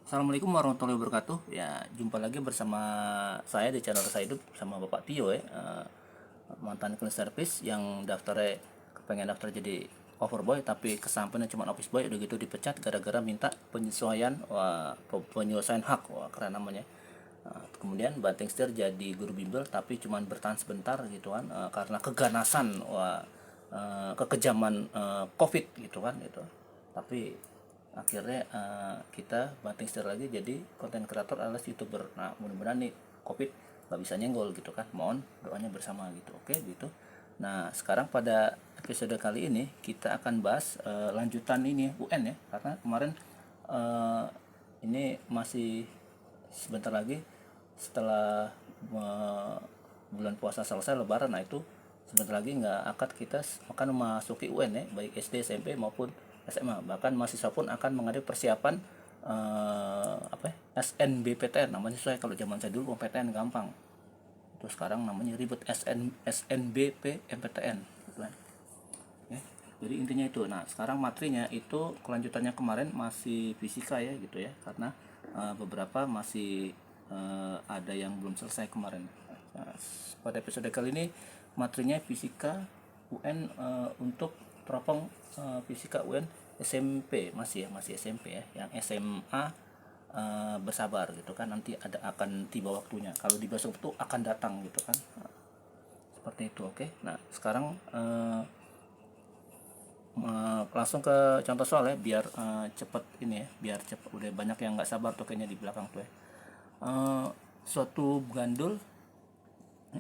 Assalamualaikum warahmatullahi wabarakatuh. Ya, jumpa lagi bersama saya di channel Saya Hidup sama Bapak Tio ya. Mantan clean service yang daftarnya kepengen daftar jadi overboy tapi kesampaian cuma office boy, udah gitu dipecat gara-gara minta penyesuaian penyesuaian hak. Wah, keren namanya. Kemudian banting setir jadi guru bimbel tapi cuma bertahan sebentar gitu kan, karena keganasan, kekejaman Covid gitu kan gitu. Tapi akhirnya kita banting setir lagi jadi konten kreator alias youtuber. Nah, mudah-mudahan nih Covid nggak bisa nyenggol gitu kan, mohon doanya bersama gitu, oke gitu. Nah, sekarang pada episode kali ini kita akan bahas lanjutan ini UN ya, karena kemarin eh, ini masih sebentar lagi setelah bulan puasa selesai lebaran. Nah, itu sebentar lagi nggak akad kita akan memasuki UN ya, baik SD, SMP maupun SMA. Bahkan mahasiswa pun akan menghadapi persiapan apa ya, SNBPTN namanya. Saya kalau zaman saya dulu PTN gampang, terus sekarang namanya ribet, SNBP MPTN gitu kan. Ya, jadi intinya itu. Nah, sekarang materinya itu kelanjutannya kemarin masih fisika ya gitu ya, karena beberapa masih ada yang belum selesai kemarin. Nah, pada episode kali ini materinya fisika UN, untuk teropong fisika UN SMP, masih SMP ya. Yang SMA bersabar gitu kan, nanti akan tiba waktunya. Kalau di besok itu akan datang gitu kan. Nah, seperti itu, oke. Nah, sekarang langsung ke contoh soal ya, biar cepet ini ya, biar cepet. Udah banyak yang nggak sabar tuh kayaknya di belakang tuh ya. Eh, suatu gandul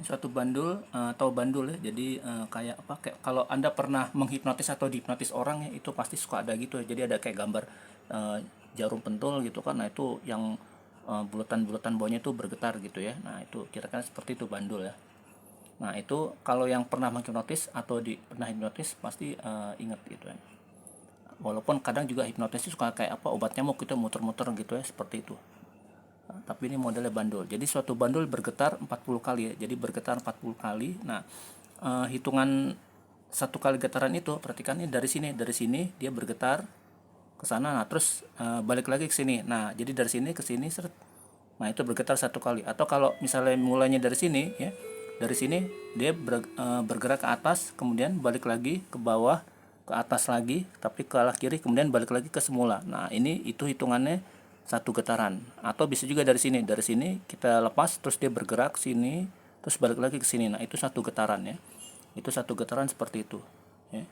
suatu bandul, atau bandul ya, jadi kayak apa, kayak kalau anda pernah menghipnotis atau dihipnotis orang ya, itu pasti suka ada gitu ya. Jadi ada kayak gambar eh, jarum pentul gitu kan. Nah, itu yang bulatan-bulatan bawahnya itu bergetar gitu ya. Nah, itu kira-kira seperti itu bandul ya. Nah, itu kalau yang pernah menghipnotis atau pernah hipnotis pasti ingat gitu ya. Walaupun kadang juga hipnotis itu suka kayak apa, obat nyamuk gitu muter-muter gitu ya, seperti itu. Tapi ini modelnya bandul. Jadi suatu bandul bergetar 40 kali ya. Jadi bergetar 40 kali. Nah, hitungan satu kali getaran itu, perhatikan ini dari sini dia bergetar ke sana. Nah, terus balik lagi ke sini. Nah, jadi dari sini ke sini seret. Nah, itu bergetar satu kali. Atau kalau misalnya mulainya dari sini ya. Dari sini dia bergerak ke atas, kemudian balik lagi ke bawah, ke atas lagi, tapi ke arah kiri, kemudian balik lagi ke semula. Nah, itu hitungannya satu getaran. Atau bisa juga dari sini kita lepas, terus dia bergerak sini, terus balik lagi ke sini. Nah, itu satu getaran ya. Itu satu getaran seperti itu ya.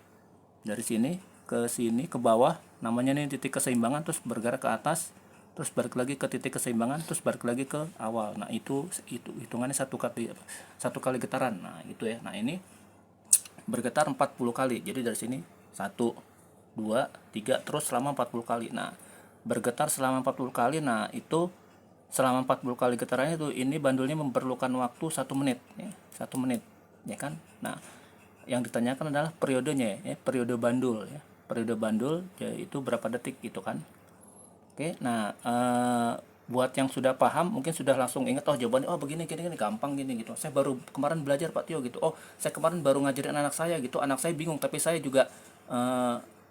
Dari sini ke bawah, namanya nih titik keseimbangan, terus bergerak ke atas, terus balik lagi ke titik keseimbangan, terus balik lagi ke awal. Nah, itu hitungannya satu kali getaran. Nah, itu ya. Nah, ini bergetar 40 kali. Jadi dari sini 1 2 3 terus selama 40 kali. Nah, bergetar selama 40 kali. Nah, itu selama 40 kali getarannya itu, ini bandulnya memerlukan waktu 1 menit ya. 1 menit ya kan. Nah, yang ditanyakan adalah periodenya ya, periode bandul ya. Periode bandul ya, itu berapa detik gitu kan. Oke, nah buat yang sudah paham mungkin sudah langsung ingat, oh jawabannya oh begini gini gini, gampang gini gitu. Saya baru kemarin belajar Pak Tio gitu. Oh, saya kemarin baru ngajarin anak saya gitu. Anak saya bingung tapi saya juga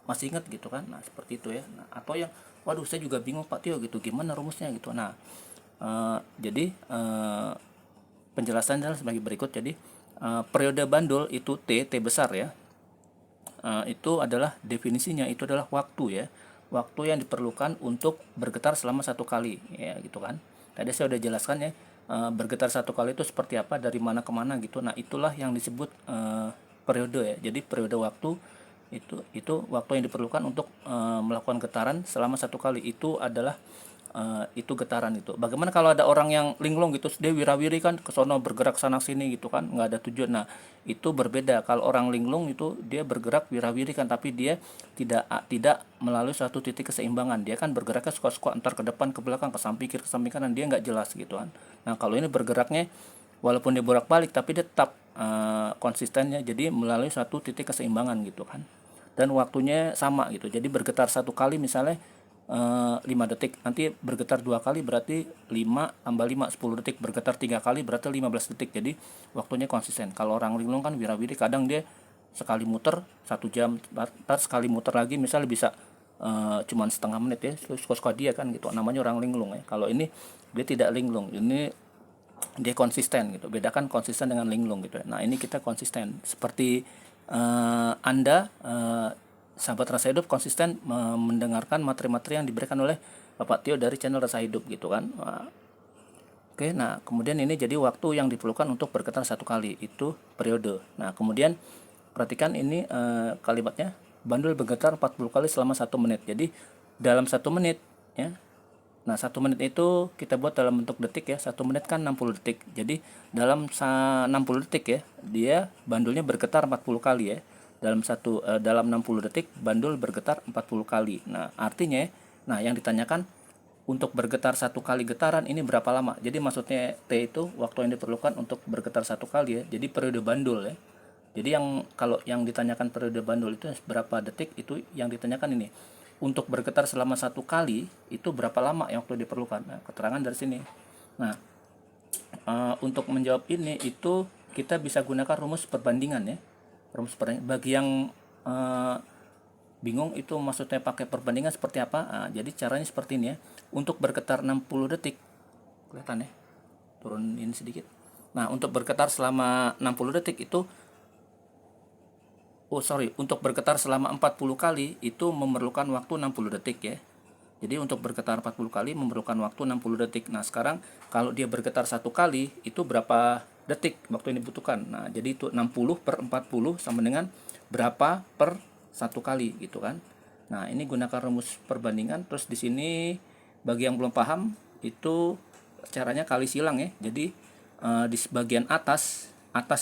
masih ingat gitu kan. Nah, seperti itu ya. Nah, atau yang waduh saya juga bingung Pak Tio gitu. Gimana rumusnya gitu. Nah, jadi penjelasannya adalah sebagai berikut. Jadi periode bandul itu T besar ya. Itu adalah definisinya, itu adalah waktu ya, waktu yang diperlukan untuk bergetar selama satu kali ya gitu kan. Tadi saya udah jelaskan ya, bergetar satu kali itu seperti apa, dari mana ke mana gitu. Nah, itulah yang disebut periode ya. Jadi periode waktu itu waktu yang diperlukan untuk melakukan getaran selama satu kali. Itu adalah itu getaran itu. Bagaimana kalau ada orang yang linglung gitu, dia wirawiri kan ke sono bergerak sana sini gitu kan, nggak ada tujuan. Nah, itu berbeda. Kalau orang linglung itu dia bergerak wirawiri kan, tapi dia tidak melalui suatu titik keseimbangan. Dia kan bergeraknya suka-suka, antar ke depan, ke belakang, ke samping kiri, ke samping kanan, dia nggak jelas gitu kan. Nah, kalau ini bergeraknya walaupun dia bolak-balik tapi dia tetap konsistennya, jadi melalui suatu titik keseimbangan gitu kan. Dan waktunya sama gitu. Jadi bergetar satu kali misalnya 5 detik, nanti bergetar 2 kali berarti 5 tambah 5 10 detik, bergetar 3 kali berarti 15 detik. Jadi waktunya konsisten. Kalau orang linglung kan wirawiri, kadang dia sekali muter 1 jam, ntar sekali muter lagi misalnya bisa cuman setengah menit ya, suka-suka dia kan gitu, namanya orang linglung ya. Kalau ini dia tidak linglung, ini dia konsisten gitu. Bedakan konsisten dengan linglung gitu ya. Nah ini kita konsisten seperti Anda sahabat Rasa Hidup konsisten mendengarkan materi-materi yang diberikan oleh Bapak Tio dari channel Rasa Hidup gitu kan. Oke, nah kemudian ini jadi waktu yang diperlukan untuk bergetar satu kali, itu periode. Nah kemudian perhatikan ini kalimatnya, bandul bergetar 40 kali selama 1 menit. Jadi dalam 1 menit ya. Nah 1 menit itu kita buat dalam bentuk detik ya. 1 menit kan 60 detik. Jadi dalam 60 detik ya, dia bandulnya bergetar 40 kali ya. Dalam 60 detik bandul bergetar 40 kali. Nah artinya, nah yang ditanyakan untuk bergetar satu kali getaran ini berapa lama. Jadi maksudnya T itu waktu yang diperlukan untuk bergetar satu kali ya. Jadi periode bandul ya. Jadi kalau yang ditanyakan periode bandul itu berapa detik, itu yang ditanyakan ini. Untuk bergetar selama satu kali itu berapa lama yang waktu diperlukan. Nah, keterangan dari sini. Nah, untuk menjawab ini itu kita bisa gunakan rumus perbandingan ya. Rumus perbandingan. Bagi yang bingung itu maksudnya pakai perbandingan seperti apa. Nah, jadi caranya seperti ini ya. Untuk bergetar 60 detik, kelihatan ya, turunin sedikit. Nah untuk bergetar selama 60 detik itu, untuk bergetar selama 40 kali itu memerlukan waktu 60 detik ya. Jadi untuk bergetar 40 kali memerlukan waktu 60 detik. Nah sekarang kalau dia bergetar satu kali itu berapa detik waktu yang dibutuhkan. Nah jadi itu 60 per 40 sama dengan berapa per satu kali gitu kan. Nah ini gunakan rumus perbandingan. Terus di sini bagi yang belum paham itu caranya kali silang ya. Jadi di bagian atas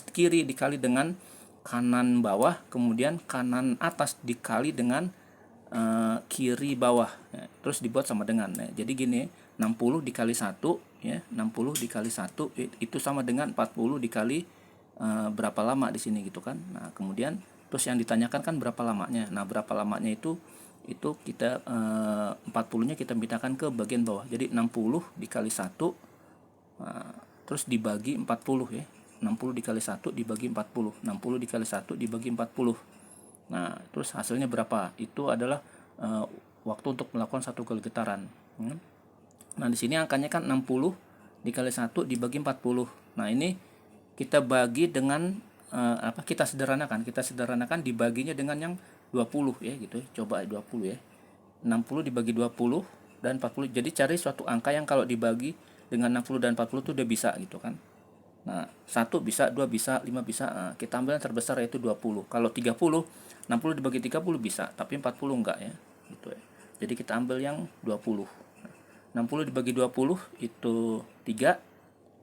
kiri dikali dengan kanan bawah, kemudian kanan atas dikali dengan kiri bawah ya, terus dibuat sama dengan ya. Jadi gini, 60 dikali 1 ya, 60 dikali 1 itu sama dengan 40 dikali berapa lama di sini gitu kan. Nah kemudian terus yang ditanyakan kan berapa lamanya. Nah berapa lamanya itu kita 40 nya kita pindakan ke bagian bawah. Jadi 60 dikali 1 terus dibagi 40 ya. 60 dikali 1 dibagi 40. 60 dikali 1 dibagi 40. Nah, terus hasilnya berapa? Itu adalah waktu untuk melakukan satu kali getaran. Nah, di sini angkanya kan 60 dikali 1 dibagi 40. Nah, ini kita bagi dengan kita sederhanakan. Kita sederhanakan dibaginya dengan yang 20 ya gitu. Coba 20 ya. 60 dibagi 20 dan 40. Jadi cari suatu angka yang kalau dibagi dengan 60 dan 40 itu udah bisa gitu kan. Nah, 1 bisa, 2 bisa, 5 bisa. Nah, kita ambil yang terbesar yaitu 20. Kalau 30, 60 dibagi 30 bisa, tapi 40 enggak ya. Gitu ya. Jadi kita ambil yang 20. 60 dibagi 20 itu 3,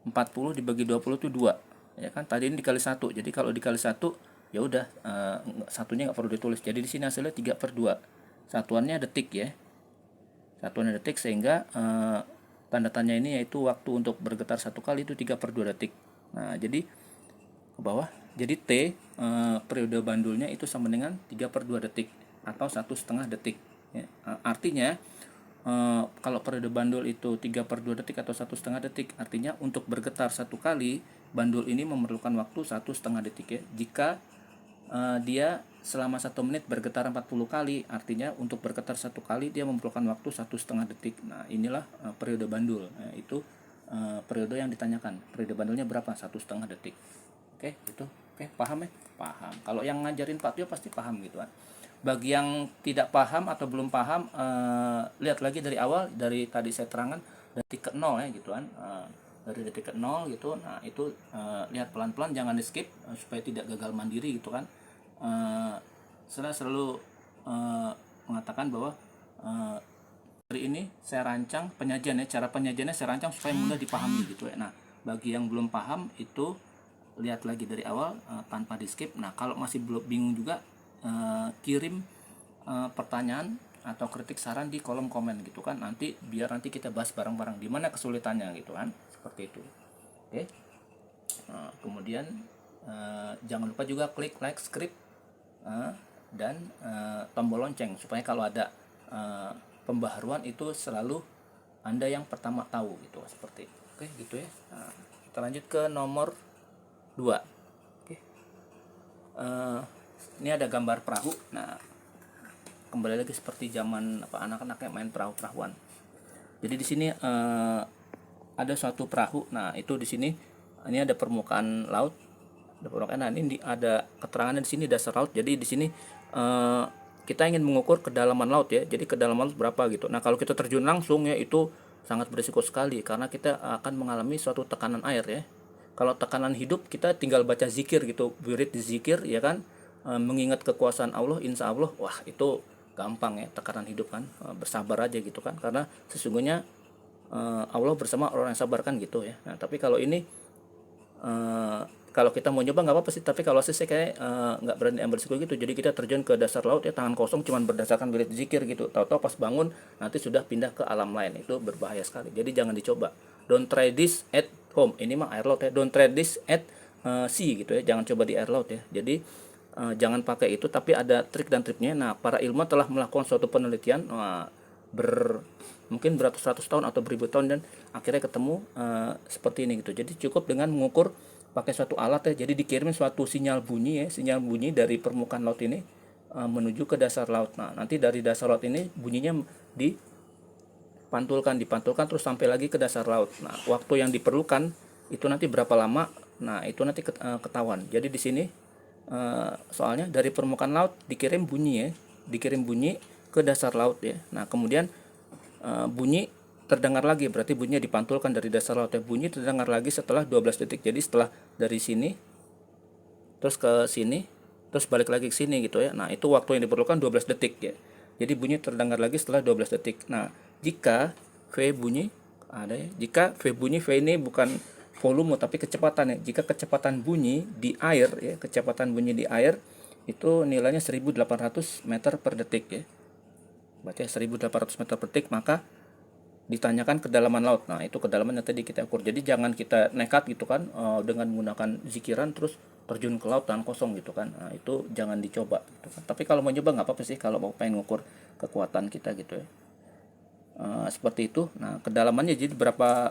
40 dibagi 20 itu 2. Ya kan? Tadi ini dikali 1. Jadi kalau dikali 1 ya udah satunya nggak perlu ditulis. Jadi di sini hasilnya 3/2. Satuannya detik ya. Satuannya detik sehingga tanda tanya ini yaitu waktu untuk bergetar satu kali itu 3/2 detik. Nah, jadi ke bawah. Jadi T periode bandulnya itu sama dengan 3/2 detik atau 1,5 detik. Ya. Artinya kalau periode bandul itu 3/2 detik atau 1,5 detik, artinya untuk bergetar satu kali bandul ini memerlukan waktu 1,5 detik ya. Jika dia selama 1 menit bergetar 40 kali, artinya untuk bergetar satu kali dia memerlukan waktu 1,5 detik. Nah inilah periode bandul. Nah, itu periode yang ditanyakan. Periode bandulnya berapa? 1,5 detik. Oke, itu. Oke, paham ya? Paham. Kalau yang ngajarin Pak Tio pasti paham gitu kan. Bagi yang tidak paham atau belum paham, lihat lagi dari awal, dari tadi saya terangkan dari titik ke 0 ya gitu kan. Dari detik ke 0 gitu. Nah itu lihat pelan-pelan, jangan di skip supaya tidak gagal mandiri gitu kan. Saya selalu mengatakan bahwa hari ini saya rancang penyajian ya, cara penyajiannya saya rancang supaya mudah dipahami gitu ya. Nah bagi yang belum paham itu lihat lagi dari awal tanpa di skip. Nah kalau masih belum bingung juga kirim pertanyaan atau kritik saran di kolom komen gitu kan, nanti biar nanti kita bahas bareng-bareng di mana kesulitannya gitu kan, seperti itu. Oke. Kemudian jangan lupa juga klik like, subscribe dan tombol lonceng supaya kalau ada pembaharuan itu selalu Anda yang pertama tahu gitu, seperti itu. Oke gitu ya. Nah, kita lanjut ke nomor 2. Oke. Ini ada gambar perahu. Nah kembali lagi seperti zaman anak-anak yang main perahu-perahuan. Jadi di sini ada suatu perahu. Nah, itu di sini ini ada permukaan laut. Ada permukaan. Nah, ini ada keterangannya di sini dasar laut. Jadi di sini kita ingin mengukur kedalaman laut ya. Jadi kedalaman laut berapa gitu. Nah, kalau kita terjun langsung ya itu sangat berisiko sekali karena kita akan mengalami suatu tekanan air ya. Kalau tekanan hidup kita tinggal baca zikir gitu, wirid zikir ya kan, mengingat kekuasaan Allah, insya Allah, wah itu gampang ya tekanan hidup kan, bersabar aja gitu kan, karena sesungguhnya Allah bersama orang yang sabar kan gitu ya. Nah tapi kalau ini kalau kita mau nyoba nggak apa-apa sih, tapi kalau saya kayak nggak berani ambil risiko gitu. Jadi kita terjun ke dasar laut ya tangan kosong, cuman berdasarkan wirid zikir gitu, tahu-tahu pas bangun nanti sudah pindah ke alam lain, itu berbahaya sekali. Jadi jangan dicoba. Don't try this at home. Ini mah air laut ya. Don't try this at sea gitu ya. Jangan coba di air laut ya. Jadi jangan pakai itu, tapi ada trik dan triknya. Nah, para ilmuwan telah melakukan suatu penelitian mungkin beratus-ratus tahun atau beribu tahun, dan akhirnya ketemu seperti ini gitu. Jadi cukup dengan mengukur pakai suatu alat ya. Jadi dikirim suatu sinyal bunyi ya, sinyal bunyi dari permukaan laut ini menuju ke dasar laut. Nah, nanti dari dasar laut ini bunyinya dipantulkan terus sampai lagi ke dasar laut. Nah, waktu yang diperlukan itu nanti berapa lama? Nah, itu nanti ketahuan. Jadi di sini soalnya dari permukaan laut dikirim bunyi ya, dikirim bunyi ke dasar laut ya. Nah, kemudian bunyi terdengar lagi, berarti bunyinya dipantulkan dari dasar laut ya. Bunyi terdengar lagi setelah 12 detik. Jadi setelah dari sini terus ke sini terus balik lagi ke sini gitu ya. Nah, itu waktu yang diperlukan 12 detik ya. Jadi bunyi terdengar lagi setelah 12 detik. Nah, jika V bunyi ada ya. Jika V bunyi, V ini bukan volume tapi kecepatan ya. Jika kecepatan bunyi di air ya, kecepatan bunyi di air itu nilainya 1800 meter per detik ya. Berarti 1800 meter per detik, maka ditanyakan kedalaman laut. Nah, itu kedalaman yang tadi kita ukur. Jadi jangan kita nekat gitu kan dengan menggunakan zikiran terus terjun ke laut tangan kosong gitu kan. Nah, itu jangan dicoba gitu kan. Tapi kalau mau nyoba nggak apa-apa sih, kalau mau pengen ngukur kekuatan kita gitu ya. Seperti itu. Nah, kedalamannya jadi berapa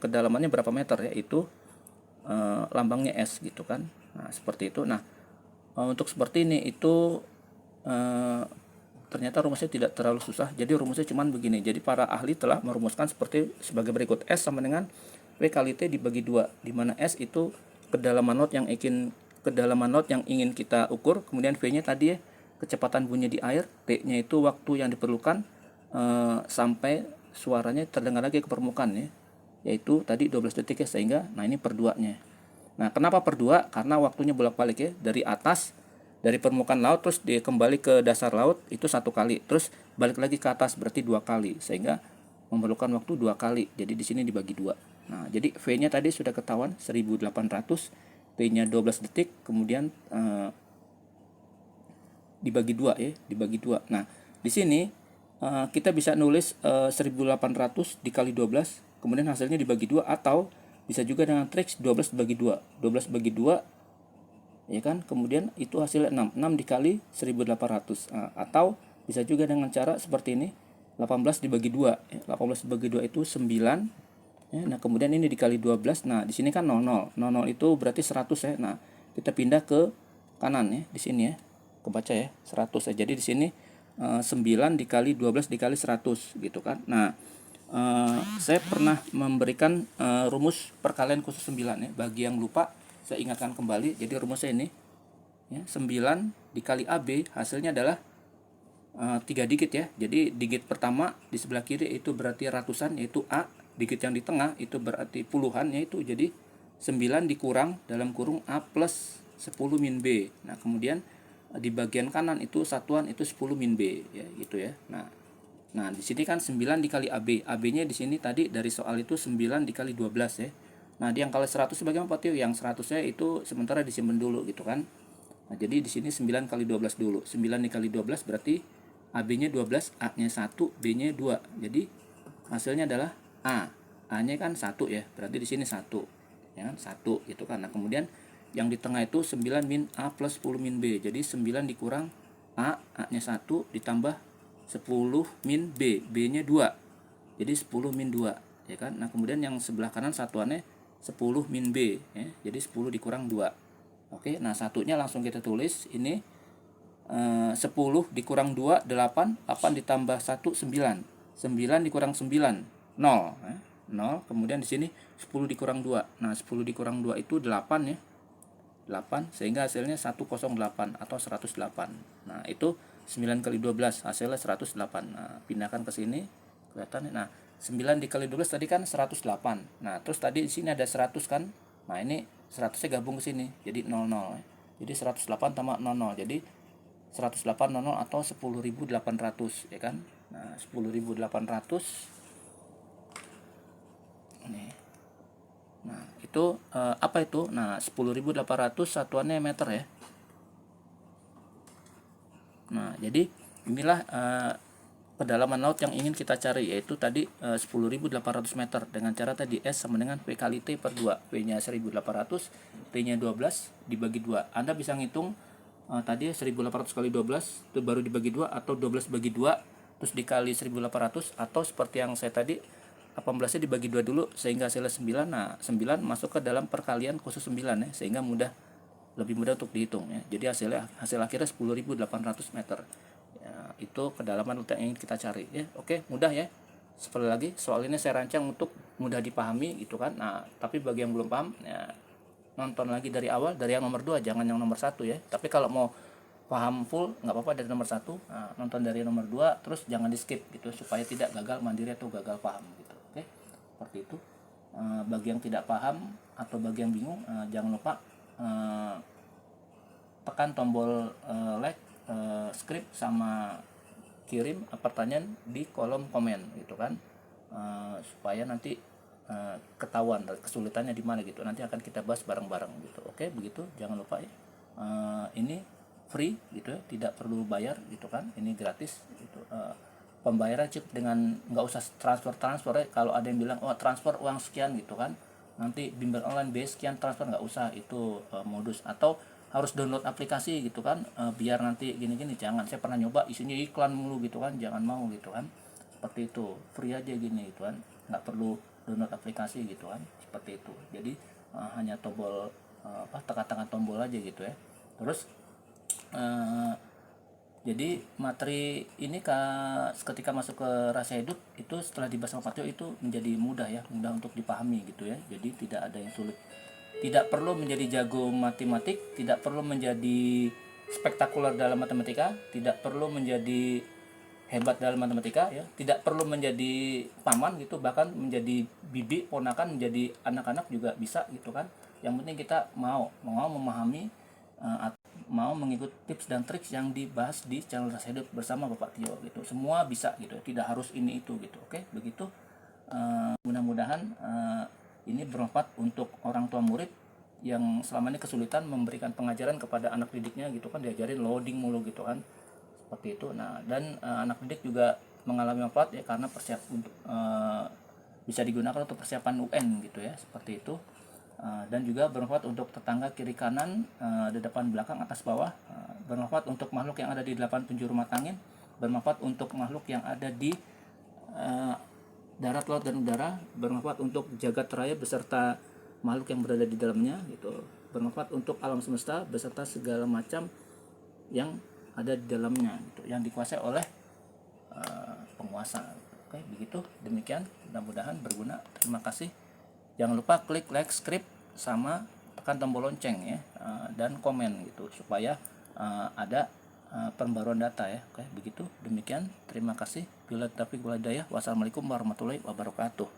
kedalamannya berapa meter ya, itu lambangnya S gitu kan. Nah, seperti itu. Nah, untuk seperti ini itu ternyata rumusnya tidak terlalu susah. Jadi rumusnya cuman begini. Jadi para ahli telah merumuskan sebagai berikut. S sama dengan V kali T dibagi 2, di mana S itu kedalaman laut yang ingin kita ukur, kemudian V-nya tadi ya kecepatan bunyi di air, T-nya itu waktu yang diperlukan sampai suaranya terdengar lagi ke permukaan ya, yaitu tadi 12 detik ya, sehingga nah ini per 2-nya. Nah, kenapa per 2? Karena waktunya bolak-balik ya, dari atas, dari permukaan laut terus dia kembali ke dasar laut itu 1 kali, terus balik lagi ke atas berarti 2 kali, sehingga memerlukan waktu 2 kali. Jadi di sini dibagi 2. Nah, jadi V-nya tadi sudah ketahuan 1800, T-nya 12 detik, kemudian dibagi 2 ya, dibagi 2. Nah, di sini kita bisa nulis 1800 dikali 12, kemudian hasilnya dibagi 2, atau bisa juga dengan trik 12 bagi 2. 12 bagi 2 ya kan, kemudian itu hasilnya 6 dikali 1800. Atau bisa juga dengan cara seperti ini, 18 dibagi 2 ya. 18 dibagi 2 itu 9 ya. Nah, kemudian ini dikali 12. Nah, di sini kan 00 itu berarti 100 ya. Nah, kita pindah ke kanan ya, di sini ya, kebaca ya 100 ya. Jadi di sini 9 dikali 12 dikali 100 gitu kan. Nah, saya pernah memberikan rumus perkalian khusus 9 ya. Bagi yang lupa, saya ingatkan kembali. Jadi rumusnya ini ya, 9 dikali AB hasilnya adalah 3 digit ya. Jadi digit pertama di sebelah kiri itu berarti ratusan, yaitu A. Digit yang di tengah itu berarti puluhan, yaitu jadi 9 dikurang dalam kurung A plus 10 min B. Nah, kemudian di bagian kanan itu satuan itu 10 min B ya, gitu ya. Nah, di sini kan 9 dikali AB. AB-nya di sini tadi dari soal itu 9 dikali 12 ya. Nah, yang kali 100 bagaimana Pak Tio? Yang 100-nya itu sementara disimpan dulu gitu kan. Nah, jadi di sini 9 kali 12 dulu. 9 dikali 12 berarti AB-nya 12, A-nya 1, B-nya 2. Jadi hasilnya adalah A. A-nya kan 1 ya. Berarti di sini 1. Ya kan? 1 gitu kan. Nah, kemudian yang di tengah itu 9 min A plus 10 min B. Jadi 9 dikurang A, A-nya 1 ditambah 10 min B. B-nya 2. Jadi 10 min 2, ya kan? Nah, kemudian yang sebelah kanan satuannya 10 min B ya. Jadi 10 dikurang 2. Oke, nah satunya langsung kita tulis ini 10 dikurang 2 8, 8 ditambah 1 9, 9 dikurang 9 0, 0. Kemudian di sini 10 dikurang 2. Nah, 10 dikurang 2 itu 8 ya. 8, sehingga hasilnya 108 atau 108. Nah, itu 9 kali 12 hasilnya 108. Nah, pindahkan ke sini kelihatan. Nah, 9 dikali 12 tadi kan 108. Nah, terus tadi di sini ada 100 kan. Nah, ini 100-nya gabung ke sini jadi 00 ya. Jadi 108 tambah 00. Jadi 108 00 atau 10.800 ya kan. Nah, 10.800 ini. Nah, itu apa itu? Nah, 10.800 satuannya meter ya. Nah, jadi inilah kedalaman laut yang ingin kita cari, yaitu tadi 10.800 meter dengan cara tadi S sama dengan V kali T per 2. V-nya 1.800, T-nya 12 dibagi 2. Anda bisa ngitung tadi 1.800 kali 12 itu baru dibagi 2, atau 12 bagi 2 terus dikali 1.800, atau seperti yang saya tadi 18-nya dibagi 2 dulu sehingga hasilnya 9. Nah, 9 masuk ke dalam perkalian khusus 9 ya, sehingga lebih mudah untuk dihitung ya. Jadi hasil akhirnya 10.800 meter. Ya, itu kedalaman laut yang ingin kita cari ya. Oke, mudah ya. Sekali lagi, soal ini saya rancang untuk mudah dipahami gitu kan. Nah, tapi bagi yang belum paham ya, nonton lagi dari awal, dari yang nomor 2, jangan yang nomor 1 ya. Tapi kalau mau paham full nggak apa-apa dari nomor 1. Nah, nonton dari nomor 2 terus jangan di skip gitu, supaya tidak gagal mandiri atau gagal paham gitu. Oke, seperti itu. Bagi yang tidak paham atau bagi yang bingung, jangan lupa tekan tombol like, script, sama kirim pertanyaan di kolom komen gitu kan, supaya nanti ketahuan kesulitannya di mana gitu, nanti akan kita bahas bareng-bareng gitu. Oke, begitu. Jangan lupa ya, ini free gitu ya, tidak perlu bayar gitu kan, ini gratis gitu. Pembayaran cukup dengan nggak usah transfer ya. Kalau ada yang bilang transfer uang sekian gitu kan, nanti bimbel online base sekian transfer, nggak usah itu modus, atau harus download aplikasi gitu kan, biar nanti gini-gini. Jangan, saya pernah nyoba isinya iklan mulu gitu kan, jangan mau gitu kan. Seperti itu, free aja gini gitu kan, nggak perlu download aplikasi gitu kan, seperti itu. Jadi hanya tombol tekan-tekan tombol aja gitu ya. Terus jadi materi ini ketika masuk ke rahasia hidup itu, setelah dibahas sama Pak Tio, itu menjadi mudah ya, mudah untuk dipahami gitu ya. Jadi tidak ada yang sulit. Tidak perlu menjadi jago matematik, tidak perlu menjadi spektakuler dalam matematika, tidak perlu menjadi hebat dalam matematika ya, tidak perlu menjadi paman gitu, bahkan menjadi bibi, ponakan, menjadi anak-anak juga bisa gitu kan. Yang penting kita mau memahami, mau mengikuti tips dan trik yang dibahas di channel Rasa Hidup bersama Bapak Tio gitu. Semua bisa gitu, tidak harus ini itu gitu. Oke, begitu. Mudah-mudahan ini bermanfaat untuk orang tua murid yang selama ini kesulitan memberikan pengajaran kepada anak didiknya gitu kan, diajarin loading mulu gitu kan, seperti itu. Nah, dan anak didik juga mengalami manfaat ya, karena untuk bisa digunakan untuk persiapan UN gitu ya, seperti itu. Dan juga bermanfaat untuk tetangga kiri kanan, di depan belakang atas bawah, bermanfaat untuk makhluk yang ada di 8 penjuru mata angin, bermanfaat untuk makhluk yang ada di darat, laut, dan udara, bermanfaat untuk jagat raya beserta makhluk yang berada di dalamnya gitu, bermanfaat untuk alam semesta beserta segala macam yang ada di dalamnya gitu, yang dikuasai oleh penguasa. Oke, begitu. Demikian, mudah-mudahan berguna. Terima kasih. Jangan lupa klik like, subscribe, sama tekan tombol lonceng ya, dan komen gitu, supaya ada pembaruan data ya. Oke, begitu. Demikian, terima kasih. Bila taufiq wal hidayah. Wassalamualaikum warahmatullahi wabarakatuh.